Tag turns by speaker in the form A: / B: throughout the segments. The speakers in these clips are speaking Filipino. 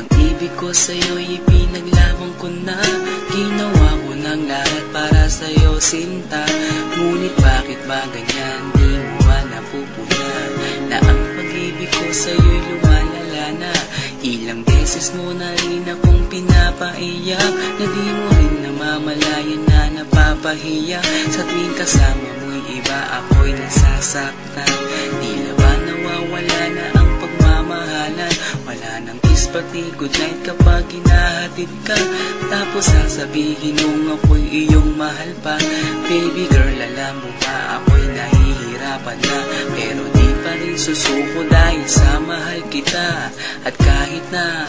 A: pag-ibig ko sa'yo'y ipinaglaban ko na. Ginawa ko ng lahat para sa'yo, sinta. Ngunit bakit ba ganyan, di mo ba napupunan na ang pag-ibig ko sa'yo'y lumalala na? Ilang beses mo na rin akong pinapaiyak, na di mo rin namamalayan na napapahiya. Sa tuwing kasama mo'y iba, ako'y nasasaktan. Tila ba nawawala na ang pagmamahalan? Wala nang kiss pati goodnight kapag hinahatid ka. Tapos sasabihin mong ako'y iyong mahal pa. Baby girl, alam mo ba ako'y nahihirapan na, pero di pa rin susuko dahil sa mahal kita. At kahit na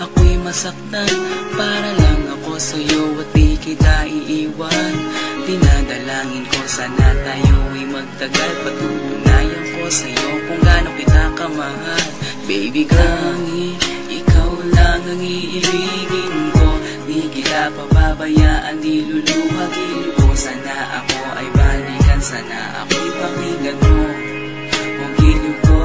A: ako'y masaktan, para lang ako sa'yo at di kita iiwan. Dinadalangin ko sana tayo'y magtagal, patutunayan ko sa'yo kung gaano kita kamahal. Baby girl, ikaw lang ang iibigin ko, di kita pababayaan, di luluhagin ko. Sana ako ay balikan, sana ako'y pakinggan mo ang giliw ko.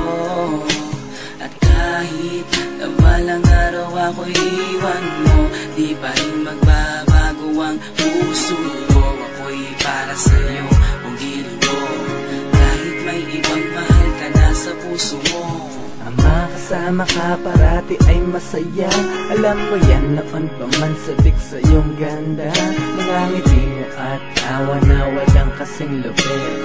A: At kahit na balang araw ako'y iwan mo, di pa rin magbabago ang puso ko. Ako'y para sa'yo, ang giliw ko, kahit may ibang mahal ka na sa puso mo.
B: Ang makasama ka parati ay masaya, alam mo yan noon pa man sabik sa iyong ganda. Mga ngiti mo at tawa na walang kasing lupit,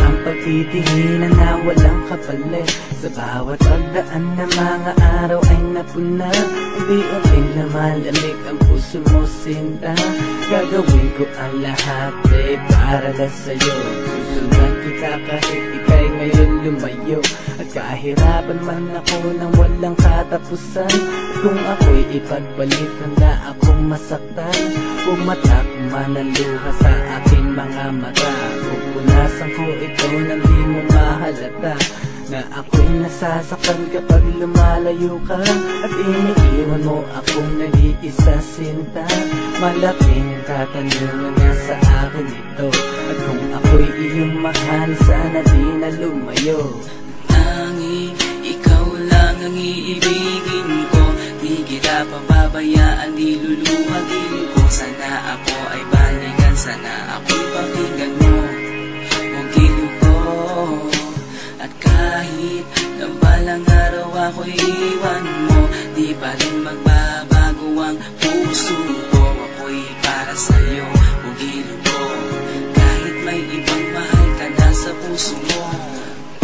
B: ang pagtitinginan na walang kapalit. Sa bawat pagdaan na mga araw ay napuna, unti-unting lumalamig ang puso mo, sinta. Gagawin ko ang lahat para lang sa'yo, susundan kita kahit ika'y ngayon lumayo. At kahirapan man ako nang walang katapusan, at kung ako'y ipagbalik handa akong masaktan. Pumatak man ang luha sa aking mga mata, pupunasan ko ito nang di mo mahalata, na ako'y nasasaktan kapag lumalayo ka. At iniiwan mo akong nag-iisa, sinta. Malaking katanungan nga sa akin ito, at kung ako'y iyong mahal, sana di na lumayo.
A: Tanging ikaw lang ang iibigin ko, di kita pababayaan, di luluhagin ko. Sana ako ay balikan, sana ako'y pakinggan mo ang giliw ko. At kahit na balang araw ako'y iwan mo, di pa rin magbabago ang puso ko. Ako'y para sa'yo, ang giliw ko, kahit may ibang mahal ka na sa puso mo.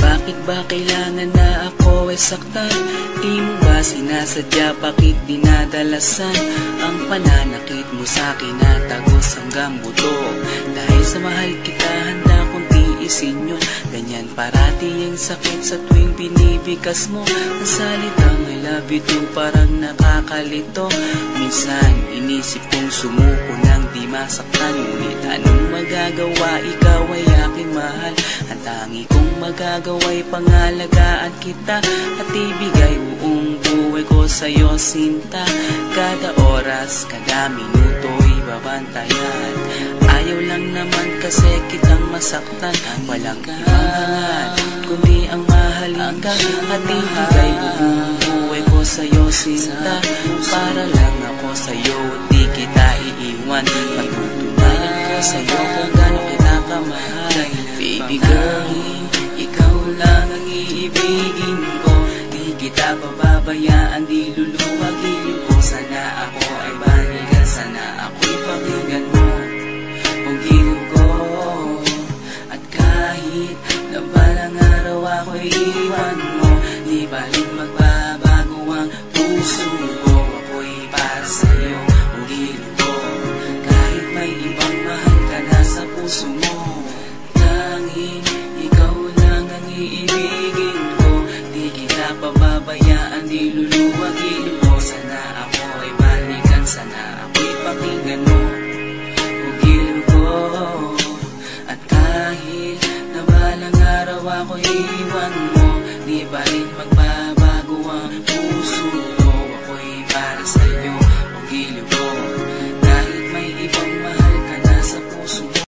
A: Bakit ba kailangan na ako ay saktan? Di mo ba sinasadya, bakit dinadalasan ang pananakit mo sa'kin na tagos hanggang buto? Dahil sa mahal kita, handa kong tiisin yun. Ganyan parati ang sakit sa tuwing binibigas mo ang salitang I love you too, parang nakakalito. Minsan inisip kong sumuko nang di masaktan, ngunit anong magagawa, ikaw ay aking mahal. Ang tangi kong magagawa'y pangalagaan kita, at ibigay buong buhay ko sa'yo, sinta. Kada oras, kada minuto'y babantayan. Ayaw lang naman kasi kitang masaktan, walang ibang hangad kundi ang mahalin ka. At ibigay buong buhay ko sa'yo, sinta. Para lang ako sa'yo, di kita iiwan. Patutunayan ko sa'yo kung gaano kita kamahal. Baby girl, ikaw lang ang iibigin ko, di kita pababayaan, di luluwagin ko. Sana ako ay balikan, sana ako'y pakinggan mo ang giliw ko. At kahit na balang araw ako'y iwan mo, di pa rin